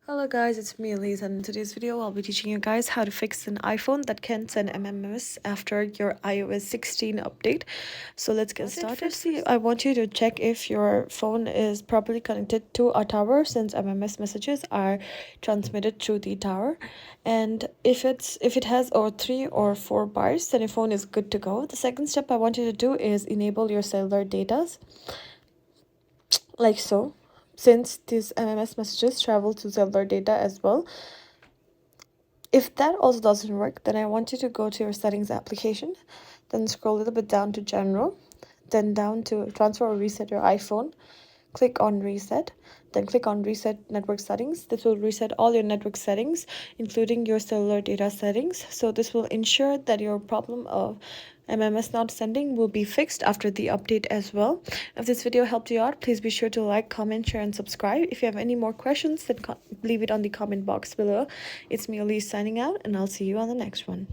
Hello guys, it's me Elise, and in today's video I'll be teaching you guys how to fix an iPhone that can't send MMS after your iOS 16 update. So let's get started. Firstly, I want you to check if your phone is properly connected to a tower, since MMS messages are transmitted through the tower. And if it has over 3 or 4 bars, then your phone is good to go. The second step I want you to do is enable your cellular data, like so, since these MMS messages travel to cellular data as well. If that also doesn't work, then I want you to go to your settings application, then scroll a little bit down to general, then down to transfer or reset your iPhone. Click on reset, then click on reset network settings. This will reset all your network settings, including your cellular data settings. So this will ensure that your problem of MMS not sending will be fixed after the update as well. If this video helped you out, please be sure to like, comment, share, and subscribe. If you have any more questions, then leave it on the comment box below. It's me, Elise, signing out, and I'll see you on the next one.